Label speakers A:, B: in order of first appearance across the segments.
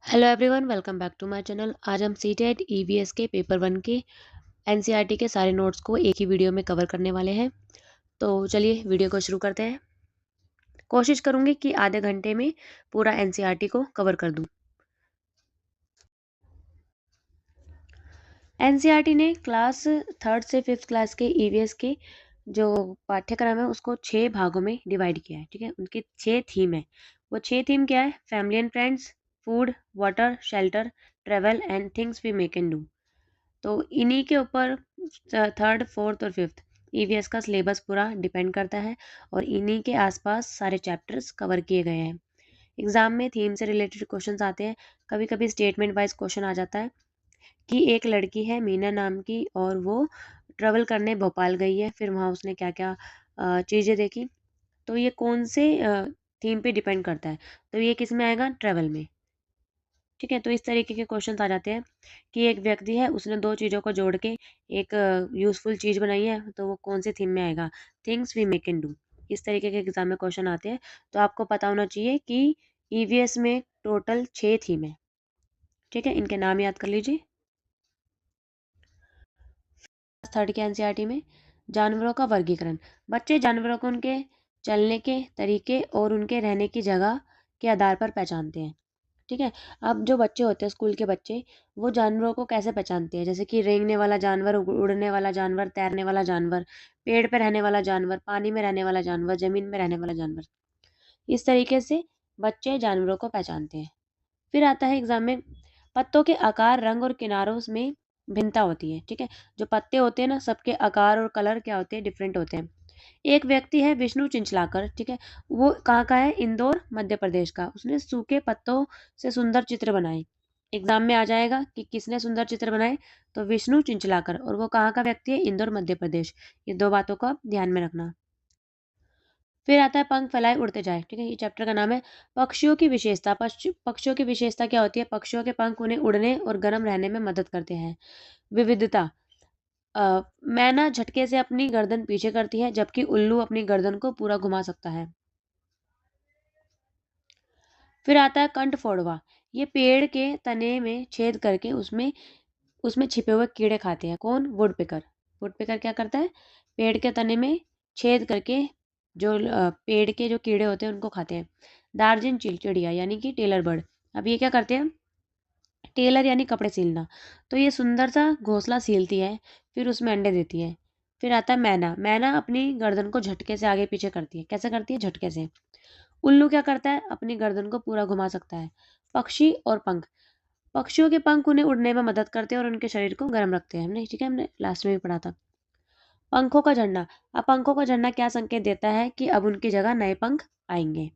A: Hello everyone, welcome back to my channel. आज हम CTET EVS के पेपर वन के एनसीईआरटी के सारे नोट्स को एक ही वीडियो में कवर करने वाले हैं। तो चलिए वीडियो को शुरू करते हैं। कोशिश करूंगी कि आधे घंटे में पूरा एनसीईआरटी को कवर कर दूं। एनसीईआरटी ने क्लास थर्ड से फिफ्थ क्लास के ईवीएस के जो पाठ्यक्रम है उसको 6 भागों में डिवाइड किया है। ठीक है, उनकी 6 थीम है। वो 6 थीम क्या है? Family and friends, food, water, shelter, travel and things we make and do. तो इन्हीं के ऊपर थर्ड, फोर्थ और फिफ्थ ईवीएस का सिलेबस पूरा डिपेंड करता है और इन्हीं के आसपास सारे चैप्टर्स कवर किए गए हैं। एग्जाम में थीम से रिलेटेड क्वेश्चंस आते हैं। कभी कभी स्टेटमेंट वाइज क्वेश्चन आ जाता है कि एक लड़की है मीना नाम की और वो ट्रेवल करने भोपाल गई है, फिर वहाँ उसने क्या क्या चीज़ें देखी। तो ये कौन से थीम पे डिपेंड करता है? तो ये किस में आएगा? ट्रेवल में। ठीक है, तो इस तरीके के क्वेश्चन आ जाते हैं कि एक व्यक्ति है, उसने दो चीज़ों को जोड़ के एक यूजफुल चीज़ बनाई है, तो वो कौन से थीम में आएगा? Things we make and do. इस तरीके के एग्जाम में क्वेश्चन आते हैं। तो आपको पता होना चाहिए कि ईवीएस में टोटल 6 थीम है। ठीक है, इनके नाम याद कर लीजिए। थर्ड के एनसीईआरटी में जानवरों का वर्गीकरण। बच्चे जानवरों को उनके चलने के तरीके और उनके रहने की जगह के आधार पर पहचानते हैं। ठीक है, अब जो बच्चे होते हैं स्कूल के बच्चे, वो जानवरों को कैसे पहचानते हैं? जैसे कि रेंगने वाला जानवर, उड़ने वाला जानवर, तैरने वाला जानवर, पेड़ पे रहने वाला जानवर, पानी में रहने वाला जानवर, जमीन में रहने वाला जानवर। इस तरीके से बच्चे जानवरों को पहचानते हैं। फिर आता है एग्जाम में पत्तों के आकार, रंग और किनारों में भिन्नता होती है। ठीक है, जो पत्ते होते हैं ना, सबके आकार और कलर क्या होते हैं? डिफरेंट होते हैं। एक व्यक्ति है विष्णु चिंचलाकर। ठीक है, वो कहाँ का है? इंदौर मध्य प्रदेश का। उसने सूखे पत्तों से सुंदर चित्र बनाए। एग्जाम में आ जाएगा कि किसने सुंदर चित्र बनाए? तो विष्णु चिंचलाकर, और वो कहाँ का व्यक्ति है? इंदौर मध्य प्रदेश। ये दो बातों को आप ध्यान में रखना। फिर आता है पंख फैलाए उड़ते जाए। ठीक है, ये चैप्टर का नाम है पक्षियों की विशेषता। पक्षियों की विशेषता क्या होती है? पक्षियों के पंख उन्हें उड़ने और गर्म रहने में मदद करते हैं। विविधता। मैना झटके से अपनी गर्दन पीछे करती है, जबकि उल्लू अपनी गर्दन को पूरा घुमा सकता है। फिर आता है कंठ फोड़वा। ये पेड़ के तने में छेद करके उसमें उसमें छिपे हुए कीड़े खाते हैं। कौन? वुडपेकर। वुडपेकर क्या करता है? पेड़ के तने में छेद करके जो पेड़ के जो कीड़े होते हैं उनको खाते हैं। दार्जिन चिड़िया यानी कि टेलर बर्ड। अब ये क्या करते हैं? टेलर यानी कपड़े सिलना। तो ये सुंदर सा घोंसला सिलती है, फिर उसमें अंडे देती है। फिर आता है मैना। मैना अपनी गर्दन को झटके से आगे पीछे करती है। कैसे करती है? झटके से। उल्लू क्या करता है? अपनी गर्दन को पूरा घुमा सकता है। पक्षी और पंख। पक्षियों के पंख उन्हें उड़ने में मदद करते हैं और उनके शरीर को गर्म रखते हैं। हमने ठीक है, हमने लास्ट में भी पढ़ा था। पंखों का झड़ना। अब पंखों का झड़ना क्या संकेत देता है? कि अब उनकी जगह नए पंख आएंगे।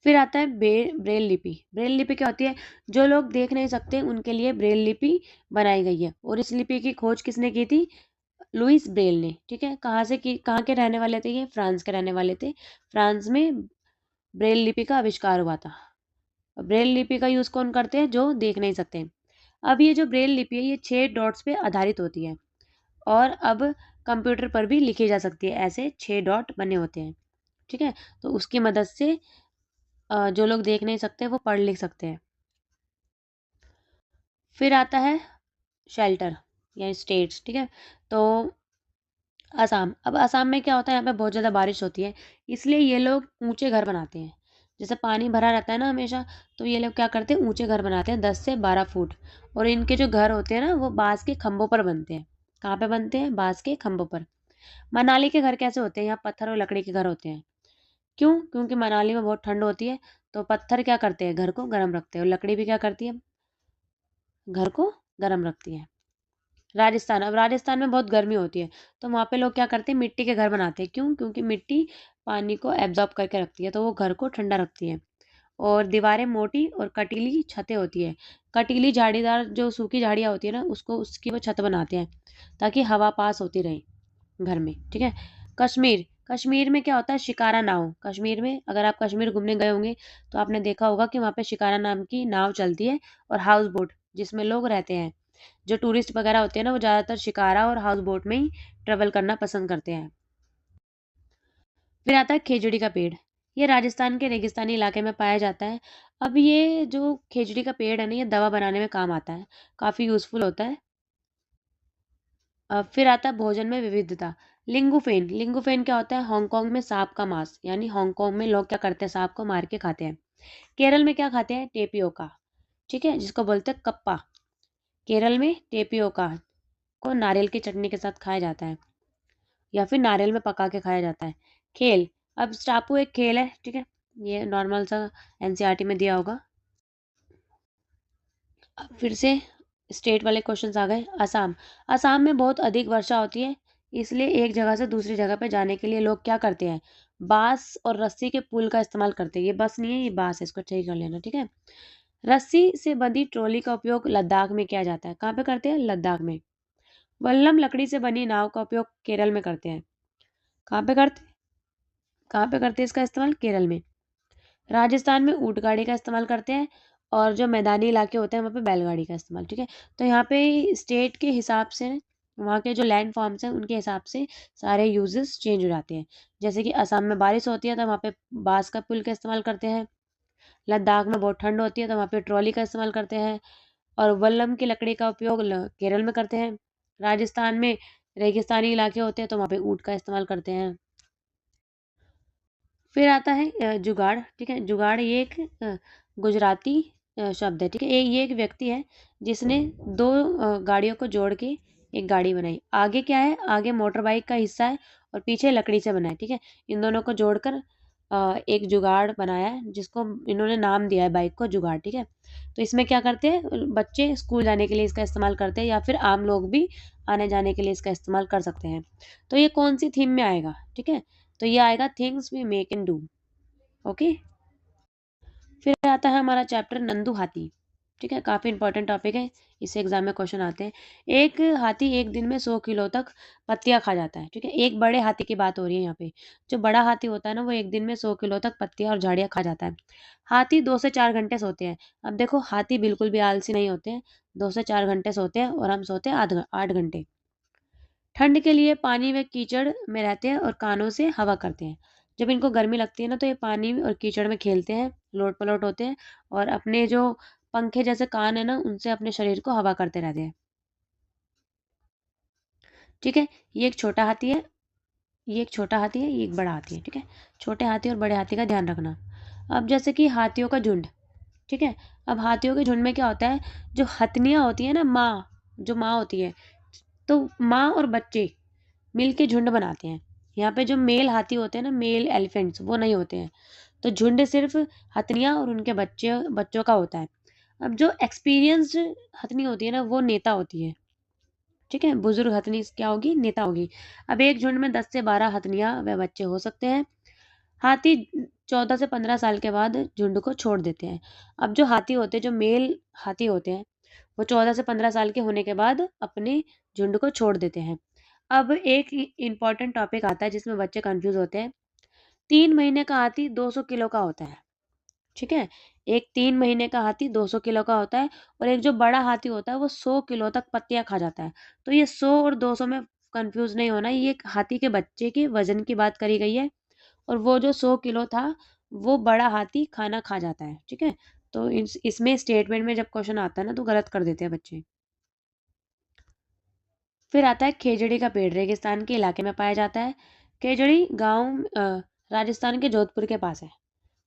A: फिर आता है ब्रेल लिपि। ब्रेल लिपि क्या होती है? जो लोग देख नहीं सकते उनके लिए ब्रेल लिपि बनाई गई है, और इस लिपि की खोज किसने की थी? लुइस ब्रेल ने। ठीक है, कहाँ के रहने वाले थे? ये फ्रांस के रहने वाले थे। फ्रांस में ब्रेल लिपि का आविष्कार हुआ था। ब्रेल लिपि का यूज कौन करते हैं? जो देख नहीं सकते। अब ये जो ब्रेल लिपि है ये 6 डॉट्स पे आधारित होती है, और अब कंप्यूटर पर भी लिखी जा सकती है। ऐसे 6 डॉट बने होते हैं। ठीक है, तो उसकी मदद से जो लोग देख नहीं सकते वो पढ़ लिख सकते हैं। फिर आता है शेल्टर या स्टेट्स। ठीक है, तो असम। अब असम में क्या होता है? यहाँ पे बहुत ज़्यादा बारिश होती है, इसलिए ये लोग ऊंचे घर बनाते हैं। जैसे पानी भरा रहता है ना हमेशा, तो ये लोग क्या करते हैं? ऊंचे घर बनाते हैं 10 से 12 फुट। और इनके जो घर होते हैं ना, वो बांस के खंभों पर बनते हैं। कहाँ पे बनते हैं? बांस के खंभों पर। मनाली के घर कैसे होते हैं? यहाँ पत्थर और लकड़ी के घर होते हैं। क्यों? क्योंकि मनाली में बहुत ठंड होती है, तो पत्थर क्या करते हैं? घर को गर्म रखते हैं, और लकड़ी भी क्या करती है? घर को गर्म रखती है। राजस्थान। अब राजस्थान में बहुत गर्मी होती है, तो वहाँ पे लोग क्या करते हैं? मिट्टी के घर बनाते हैं। क्यों? क्योंकि मिट्टी पानी को एब्जॉर्ब करके रखती है, तो वो घर को ठंडा रखती है। और दीवारें मोटी और कटीली छतें होती है। कटीली झाड़ीदार जो सूखी झाड़ियाँ होती है ना, उसको उसकी वो छत बनाते हैं ताकि हवा पास होती रहे घर में। ठीक है, कश्मीर। कश्मीर में क्या होता है? शिकारा नाव। कश्मीर में अगर आप कश्मीर घूमने गए होंगे तो आपने देखा होगा कि वहाँ पे शिकारा नाम की नाव चलती है, और हाउस बोट जिसमें लोग रहते हैं। जो टूरिस्ट वगैरह होते हैं ना, वो ज़्यादातर शिकारा और हाउस बोट में ही ट्रेवल करना पसंद करते हैं। फिर आता है खेजड़ी का पेड़। ये राजस्थान के रेगिस्तानी इलाके में पाया जाता है। अब ये जो खेजड़ी का पेड़ है ना, ये दवा बनाने में काम आता है, काफ़ी यूज़फुल होता है। फिर आता है भोजन में विविधता। लिंगुफेन, लिंगुफेन क्या होता है? हांगकांग में सांप का मांस, यानी हांगकांग में लोग क्या करते हैं, सांप को मार के खाते हैं। केरल में क्या खाते हैं? टेपियोका, ठीक है, जिसको बोलते हैं कप्पा। केरल में टेपियोका को नारियल की चटनी के साथ खाया जाता है, या फिर नारियल में पका के खाया जाता है। खेल, अब स्टापू एक खेल है, ठीक है, ये नॉर्मल सा एनसीईआरटी में दिया होगा। अब फिर से स्टेट वाले क्वेश्चंस आ गए। असम, असम में बहुत अधिक वर्षा होती है, इसलिए एक जगह से दूसरी जगह पे जाने के लिए लोग क्या करते हैं? बांस और रस्सी के पुल का इस्तेमाल करते हैं। ये बस नहीं है, ये बांस है, इसको सही कर लेना, ठीक है। रस्सी से बंधी ट्रॉली का उपयोग लद्दाख में किया जाता है। कहाँ पे करते हैं? लद्दाख में। वल्लम लकड़ी से बनी नाव का उपयोग केरल में करते हैं। कहाँ पे करते कहाँ पे करते हैं इसका इस्तेमाल? केरल में। राजस्थान में ऊँट गाड़ी का इस्तेमाल करते हैं, और जो मैदानी इलाके होते हैं वहाँ पे बैलगाड़ी का इस्तेमाल, ठीक है। तो यहाँ पे स्टेट के हिसाब से, वहाँ के जो लैंड फॉर्म्स हैं उनके हिसाब से सारे यूजेस चेंज हो जाते हैं। जैसे कि असम में बारिश होती है तो वहाँ पे बांस का पुल का इस्तेमाल करते हैं। लद्दाख में बहुत ठंड होती है तो वहाँ पे ट्रॉली का इस्तेमाल करते हैं। और वल्लम की लकड़ी का उपयोग केरल में करते हैं। राजस्थान में रेगिस्तानी इलाके होते हैं तो वहाँ पे ऊँट का इस्तेमाल करते हैं। फिर आता है जुगाड़, ठीक है। जुगाड़ ये एक गुजराती शब्द है, ठीक है। ये एक व्यक्ति है जिसने दो गाड़ियों को जोड़ के एक गाड़ी बनाई। आगे क्या है? आगे मोटर बाइक का हिस्सा है और पीछे लकड़ी से बना है, ठीक है। इन दोनों को जोड़कर एक जुगाड़ बनाया है, जिसको इन्होंने नाम दिया है बाइक को जुगाड़, ठीक है। तो इसमें क्या करते हैं? बच्चे स्कूल जाने के लिए इसका इस्तेमाल करते हैं, या फिर आम लोग भी आने जाने के लिए इसका इस्तेमाल कर सकते हैं। तो ये कौन सी थीम में आएगा? ठीक है, तो ये आएगा things we make and do. Okay. फिर आता है हमारा चैप्टर नंदू हाथी, ठीक है, काफ़ी इंपॉर्टेंट टॉपिक है, इससे एग्जाम में क्वेश्चन आते हैं। एक हाथी एक दिन में 100 किलो तक पत्तियां खा जाता है, ठीक है। एक बड़े हाथी की बात हो रही है यहाँ पे। जो बड़ा हाथी होता है ना, वो एक दिन में 100 किलो तक पत्तियां और झाड़ियां खा जाता है। हाथी 2 से 4 घंटे सोते हैं। अब देखो, हाथी बिल्कुल भी आलसी नहीं होते हैं, 2 से 4 घंटे सोते हैं, और हम सोते हैं 8 घंटे। ठंड के लिए पानी व कीचड़ में रहते हैं और कानों से हवा करते हैं। जब इनको गर्मी लगती है ना, तो ये पानी और कीचड़ में खेलते हैं, लोट पलोट होते हैं, और अपने जो पंखे जैसे कान है ना, उनसे अपने शरीर को हवा करते रहते हैं, ठीक है। ये एक छोटा हाथी है, ये एक छोटा हाथी है, ये एक बड़ा हाथी है, ठीक है। छोटे हाथी और बड़े हाथी का ध्यान रखना। अब जैसे कि हाथियों का झुंड, ठीक है। अब हाथियों के झुंड में क्या होता है? जो हथनियाँ होती है ना, माँ, जो माँ होती है, तो माँ और बच्चे मिलके झुंड बनाते हैं। यहाँ पे जो मेल हाथी होते हैं ना, मेल एलिफेंट्स, वो नहीं होते हैं। तो झुंड सिर्फ हथनियाँ और उनके बच्चे बच्चों का होता है। अब जो एक्सपीरियंस्ड हथनी होती है ना, वो नेता होती है, ठीक है। बुजुर्ग हथनी क्या होगी? नेता होगी। अब एक झुंड में 10 से 12 हथनियाँ व बच्चे हो सकते हैं। हाथी 14 से 15 साल के बाद झुंड को छोड़ देते हैं। अब जो हाथी होते हैं, जो मेल हाथी होते हैं, वो 14 से 15 साल के होने के बाद अपने झुंड को छोड़ देते हैं। अब एक इम्पॉर्टेंट टॉपिक आता है जिसमें बच्चे कंफ्यूज होते हैं। 3 महीने का हाथी 200 किलो का होता है, ठीक है। एक 3 महीने का हाथी 200 किलो का होता है, और एक जो बड़ा हाथी होता है वो 100 किलो तक पत्तियां खा जाता है। तो ये 100 और 200 में कंफ्यूज नहीं होना, ये एक हाथी के बच्चे के वजन की बात करी गई है, और वो जो 100 किलो था, वो बड़ा हाथी खाना खा जाता है, ठीक है। तो इसमें स्टेटमेंट में जब क्वेश्चन आता है ना, तो गलत कर देते हैं बच्चे। फिर आता है खेजड़ी का पेड़, रेगिस्तान के इलाके में पाया जाता है। खेजड़ी गांव राजस्थान के जोधपुर के पास है,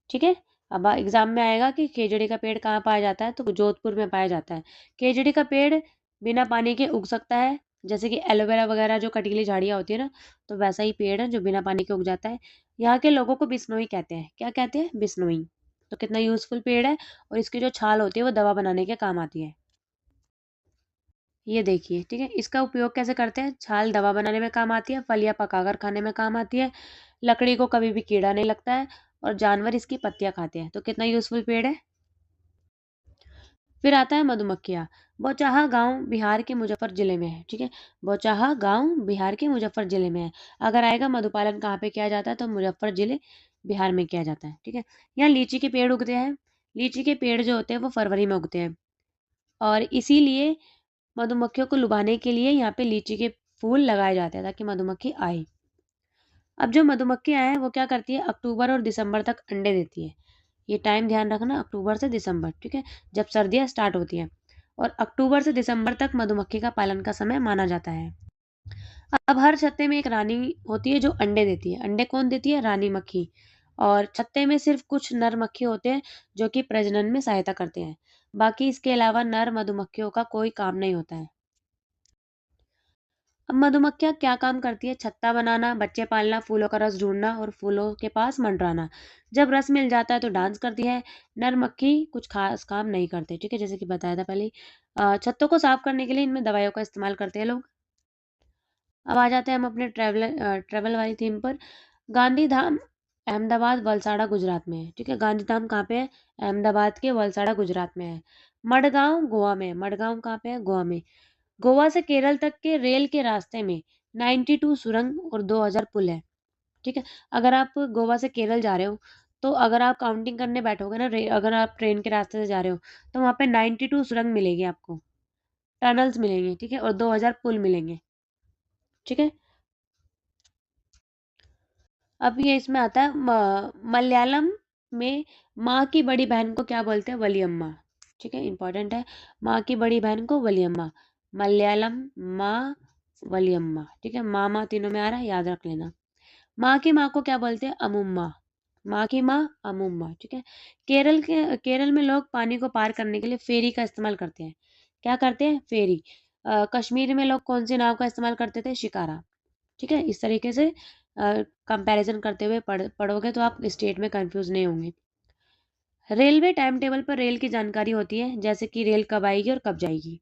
A: ठीक है। अब एग्जाम में आएगा कि खेजड़ी का पेड़ कहाँ पाया जाता है, तो जोधपुर में पाया जाता है। खेजड़ी का पेड़ बिना पानी के उग सकता है, जैसे कि एलोवेरा वगैरह जो कटीली झाड़ियाँ होती है ना, तो वैसा ही पेड़ है जो बिना पानी के उग जाता है। यहाँ के लोगों को बिश्नोई कहते हैं। क्या कहते हैं? बिश्नोई। तो कितना यूजफुल पेड़ है, और इसकी जो छाल होती है वो दवा बनाने के काम आती है। ये देखिए, ठीक है, इसका उपयोग कैसे करते हैं? छाल दवा बनाने में काम आती है, फल या पकाकर खाने में काम आती है, लकड़ी को कभी भी कीड़ा नहीं लगता है, और जानवर इसकी पत्तियां खाते हैं। तो कितना यूजफुल पेड़ है। फिर आता है मधुमक्खियाँ। बौचाहा गांव बिहार के मुजफ्फर जिले में है, ठीक है। बौचाहा गांव बिहार के मुजफ्फर जिले में है। अगर आएगा मधुपालन कहाँ पे किया जाता है, तो मुजफ्फर जिले बिहार में किया जाता है, ठीक है। यहाँ लीची के पेड़ उगते हैं। लीची के पेड़ जो होते हैं वो फरवरी में उगते हैं, और इसीलिए मधुमक्खियों को लुभाने के लिए यहाँ पे लीची के फूल लगाए जाते हैं, ताकि मधुमक्खी आए। अब जो मधुमक्खियां हैं वो क्या करती है, अक्टूबर और दिसंबर तक अंडे देती है। ये टाइम ध्यान रखना, अक्टूबर से दिसंबर, ठीक है, जब सर्दियां स्टार्ट होती हैं। और अक्टूबर से दिसंबर तक मधुमक्खी का पालन का समय माना जाता है। अब हर छत्ते में एक रानी होती है जो अंडे देती है। अंडे कौन देती है? रानी मक्खी। और छत्ते में सिर्फ कुछ नर मक्खी होते हैं जो कि प्रजनन में सहायता करते हैं। बाकी इसके अलावा नर मधुमक्खियों का कोई काम नहीं होता है। अब मधुमक्खियां क्या काम करती है? छत्ता बनाना, बच्चे पालना, फूलों का रस ढूंढना और फूलों के पास मंडराना। जब रस मिल जाता है तो डांस करती है। नर मक्खी कुछ खास काम नहीं करते, ठीक है, जैसे कि बताया था पहले ही। छत्तों को साफ करने के लिए इनमें दवाइयों का इस्तेमाल करते हैं लोग। अब आ जाते हैं हम अपने ट्रैवल वाली थीम पर। गांधी धाम अहमदाबाद वलसाड़ा गुजरात में है, ठीक है। गांधी धाम कहाँ पे है? अहमदाबाद के वलसाड़ा गुजरात में है। मडगांव गोवा में है। मडगांव कहाँ पे है? गोवा में। गोवा से केरल तक के रेल के रास्ते में 92 सुरंग और 2000 पुल है, ठीक है। अगर आप गोवा से केरल जा रहे हो तो अगर आप काउंटिंग करने बैठोगे ना, अगर आप ट्रेन के रास्ते से जा रहे हो तो वहां पे 92 सुरंग मिलेगी आपको, टनल्स मिलेंगे, ठीक है, और 2000 पुल मिलेंगे, ठीक है। अब ये इसमें आता है मलयालम में माँ की बड़ी बहन को क्या बोलते हैं? वलियम्मा, ठीक है, इंपॉर्टेंट है। माँ की बड़ी बहन को वलियम्मा। मलयालम माँ वलियम्मा, ठीक है, माँ माँ तीनों में आ रहा है, याद रख लेना। माँ की माँ को क्या बोलते हैं? अमुम्मा। माँ की माँ अमुम्मा, ठीक है। केरल में लोग पानी को पार करने के लिए फेरी का इस्तेमाल करते हैं। क्या करते हैं? फेरी। कश्मीर में लोग कौन सी नाव का इस्तेमाल करते थे? शिकारा, ठीक है। इस तरीके से कंपैरिजन करते हुए पढ़ोगे तो आप स्टेट में कंफ्यूज नहीं होंगे। रेलवे टाइम टेबल पर रेल की जानकारी होती है, जैसे कि रेल कब आएगी और कब जाएगी।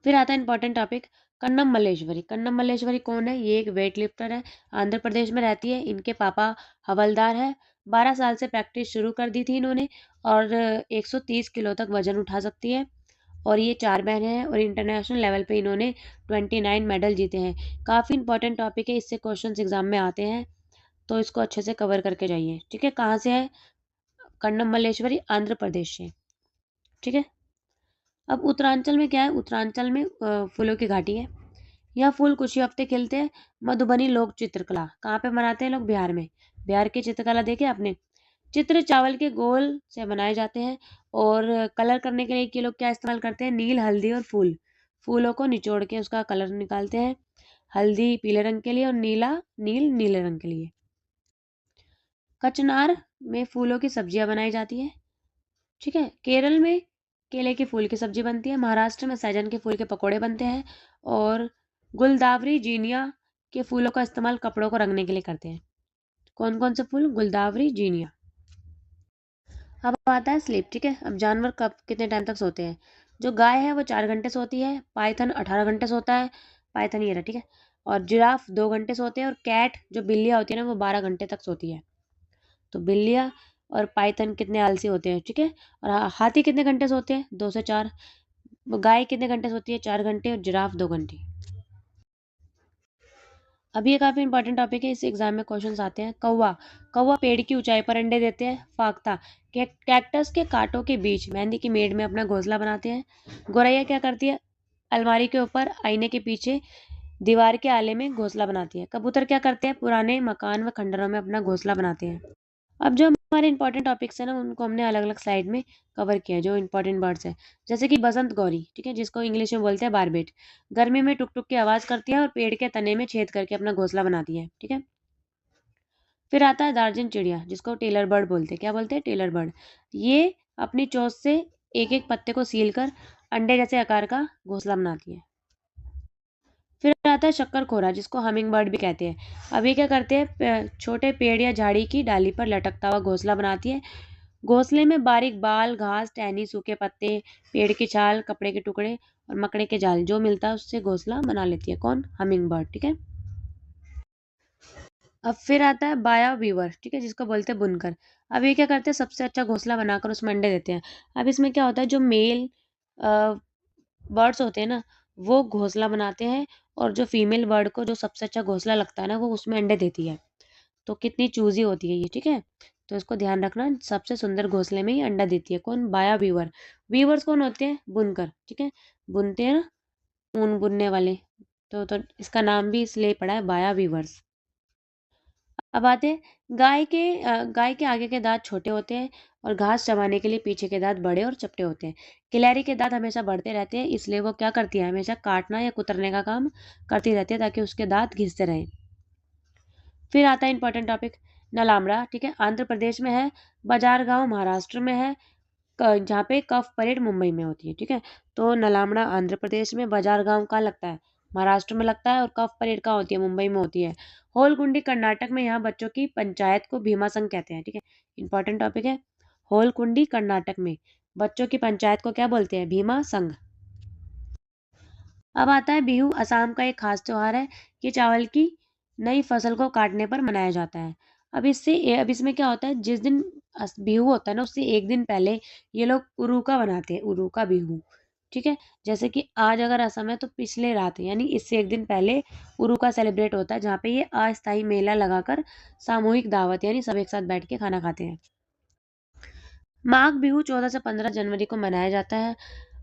A: फिर आता है इंपॉर्टेंट टॉपिक, कन्नम मल्लेश्वरी। कन्नम मल्लेश्वरी कौन है? ये एक वेट लिफ्टर है, आंध्र प्रदेश में रहती है। इनके पापा हवलदार है। 12 साल से प्रैक्टिस शुरू कर दी थी इन्होंने और 130 किलो तक वजन उठा सकती है। और ये 4 बहनें हैं और इंटरनेशनल लेवल पे इन्होंने 29 मेडल जीते हैं। काफ़ी इंपॉर्टेंट टॉपिक है, इससे क्वेश्चंस एग्जाम में आते हैं, तो इसको अच्छे से कवर करके जाइए, ठीक है। कहाँ से है? कन्नम मल्लेश्वरी आंध्र प्रदेश से, ठीक है। अब उत्तरांचल में क्या है? उत्तरांचल में फूलों की घाटी है। यहाँ फूल कुछ ही हफ्ते खिलते हैं। मधुबनी लोक चित्रकला कहाँ पे बनाते हैं लोग? बिहार में। बिहार की चित्रकला देखे आपने? चित्र चावल के गोल से बनाए जाते हैं और कलर करने के लिए ये लोग क्या इस्तेमाल करते हैं? नील, हल्दी और फूल। फूलों को निचोड़ के उसका कलर निकालते हैं। हल्दी पीले रंग के लिए और नील नीले रंग के लिए। कचनार में फूलों की सब्जियां बनाई जाती है, ठीक है। केरल में केले के फूल की सब्जी बनती है। महाराष्ट्र में सहजन के फूल के पकोड़े बनते हैं। और गुलदावरी जीनिया के फूलों का इस्तेमाल कपड़ों को रंगने के लिए करते हैं। कौन कौन से फूल? गुलदावरी, जीनिया। अब आता है स्लीप, ठीक है। अब जानवर कब कितने टाइम तक सोते हैं? जो गाय है वो 4 घंटे सोती है। पाइथन 18 घंटे सोता है। पाइथन ये रहा, ठीक है। और जिराफ 2 घंटे सोते हैं। और कैट जो बिल्लियाँ होती है ना वो 12 घंटे तक सोती है। तो बिल्लियाँ और पाइथन कितने आलसी होते हैं, ठीक है। और हाथी कितने घंटे सोते हैं? 2 से 4। गाय कितने घंटे सोती है? 4 घंटे। और जिराफ 2 घंटे। अब ये काफी इंपॉर्टेंट टॉपिक है, इस एग्जाम में क्वेश्चंस आते हैं। कौवा। कौवा पेड़ की ऊंचाई पर अंडे देते हैं। फाख्ता कैक्टस के कांटों के बीच मेहंदी की मेड़ में अपना घोंसला बनाते हैं। गोरैया क्या करती है? अलमारी के ऊपर आईने के पीछे दीवार के आले में घोंसला बनाती है। कबूतर क्या करते हैं? पुराने मकान व खंडरों में अपना घोंसला बनाते हैं। अब जो हमारे इंपॉर्टेंट टॉपिक्स हैं ना उनको हमने अलग अलग स्लाइड में कवर किया है, जो इंपॉर्टेंट बर्ड्स है। जैसे कि बसंत गौरी, ठीक है, जिसको इंग्लिश में बोलते हैं बारबेट। गर्मी में टुक टुक की आवाज करती है और पेड़ के तने में छेद करके अपना घोंसला बनाती है, ठीक है। फिर आता है दार्जिन चिड़िया, जिसको टेलर बर्ड बोलते हैं। क्या बोलते हैं? Tailor bird. ये अपनी चोंच से एक एक पत्ते को सील कर अंडे जैसे आकार का घोंसला बनाती है। फिर आता है शक्कर खोरा, जिसको हमिंग बर्ड भी कहते हैं। अब ये क्या करते हैं? छोटे पेड़ या झाड़ी की डाली पर लटकता हुआ घोंसला बनाती है। घोंसले में बारीक बाल, घास, टहनी, सूखे पत्ते, पेड़ की छाल, कपड़े के टुकड़े और मकड़े के जाल जो मिलता है उससे घोंसला बना लेती है। कौन? हमिंग बर्ड, ठीक है। अब फिर आता है बाया वीवर, ठीक है, जिसको बोलते हैं बुनकर। अब ये क्या करते हैं? सबसे अच्छा घोंसला बनाकर उसमें अंडे देते हैं। अब इसमें क्या होता है? जो मेल बर्ड्स होते हैं ना वो घोंसला बनाते हैं और जो फीमेल बर्ड को जो सबसे अच्छा घोंसला लगता है ना वो उसमें अंडे देती है। तो कितनी चूजी होती है ये, ठीक है। तो इसको ध्यान रखना, सबसे सुंदर घोंसले में ही अंडा देती है। कौन? बाया वीवर। वीवर्स कौन होते हैं? बुनकर, ठीक है। बुनते हैं ना, ऊन बुनने वाले। तो इसका नाम भी इसलिए पड़ा है बाया वीवर्स। अब आते हैं गाय के आगे के दांत छोटे होते हैं और घास चबाने के लिए पीछे के दांत बड़े और चपटे होते हैं। गिलहरी के दांत हमेशा बढ़ते रहते हैं, इसलिए वो क्या करती है, हमेशा काटना या कुतरने का काम करती रहती है ताकि उसके दांत घिसते रहें। फिर आता है इंपॉर्टेंट टॉपिक नलामड़ा, ठीक है, आंध्र प्रदेश में है। बाजार गांव महाराष्ट्र में है। जहाँ पे कफ परेड मुंबई में होती है, ठीक है। तो नलामड़ा आंध्र प्रदेश में, बाजार गांव कहाँ लगता है, महाराष्ट्र में लगता है, और कफ परेड कहाँ होती है, मुंबई में होती है। होलकुंडी कर्नाटक में, यहाँ बच्चों की पंचायत को भीमा संघ कहते हैं, ठीक है। इंपॉर्टेंट टॉपिक है। होलकुंडी कर्नाटक में बच्चों की पंचायत को क्या बोलते हैं, भीमा संघ। अब आता है बिहू, असम का एक खास त्योहार है। ये चावल की नई फसल को काटने पर मनाया जाता है। अब इसमें क्या होता है, जिस दिन बिहू होता है ना, उससे एक दिन पहले ये लोग उरुका बनाते हैं, उरुका बिहू, ठीक है। जैसे कि आज अगर असम है तो पिछले रात यानी इससे एक दिन पहले उरुका सेलिब्रेट होता है, जहाँ पे ये अस्थायी मेला लगाकर सामूहिक दावत यानी सब एक साथ बैठ के खाना खाते हैं। माघ बिहू 14 से 15 जनवरी को मनाया जाता है।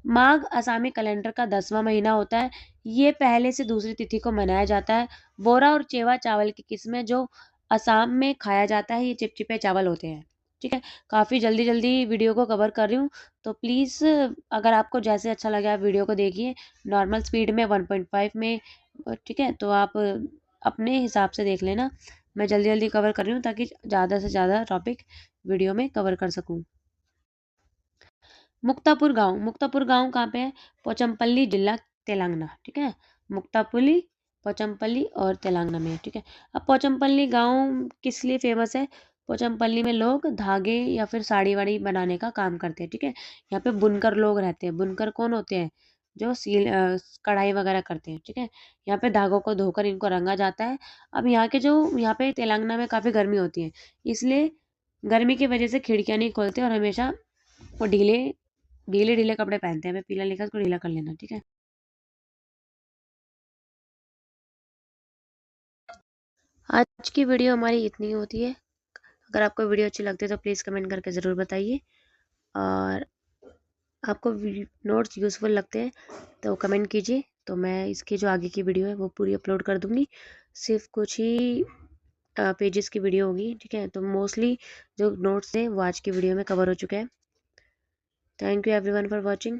A: माघ आसामी कैलेंडर का 10वां महीना होता है। ये पहले से दूसरी तिथि को मनाया जाता है। बोरा और चेवा चावल की किस्म है जो असम में खाया जाता है। ये चिपचिपे चावल होते हैं, ठीक है। काफ़ी जल्दी जल्दी वीडियो को कवर कर रही हूँ, तो प्लीज़ अगर आपको जैसे अच्छा लगे आप वीडियो को देखिए नॉर्मल स्पीड में 1.5 में, ठीक है। तो आप अपने हिसाब से देख लेना। मैं जल्दी जल्दी कवर कर रही हूँ ताकि ज़्यादा से ज़्यादा टॉपिक वीडियो में कवर कर सकूँ। मुक्तापुर गांव कहाँ पे है, पोचमपल्ली जिला तेलंगाना, ठीक है। मुक्तापुली, पोचमपल्ली और तेलंगाना में है, ठीक है। अब पोचमपल्ली गांव किस लिए फेमस है, पोचमपल्ली में लोग धागे या फिर साड़ी वाड़ी बनाने का काम करते हैं, ठीक है। यहाँ पे बुनकर लोग रहते हैं। बुनकर कौन होते हैं, जो कढ़ाई वगैरह करते हैं, ठीक है। यहाँ पे धागों को धोकर इनको रंगा जाता है। अब यहाँ पे तेलंगाना में काफ़ी गर्मी होती है, इसलिए गर्मी की वजह से खिड़कियाँ नहीं खोलते और हमेशा वो ढीले ढीले कपड़े पहनते हैं। मैं पीला लिखा, इसको ढीला कर लेना, ठीक है। आज की वीडियो हमारी इतनी होती है। अगर आपको वीडियो अच्छी लगती है तो प्लीज़ कमेंट करके ज़रूर बताइए, और आपको नोट्स यूज़फुल लगते हैं तो कमेंट कीजिए, तो मैं इसकी जो आगे की वीडियो है वो पूरी अपलोड कर दूँगी। सिर्फ कुछ ही पेजेस की वीडियो होगी, ठीक है। तो मोस्टली जो नोट्स हैं वो आज की वीडियो में कवर हो चुके हैं। Thank you everyone for watching.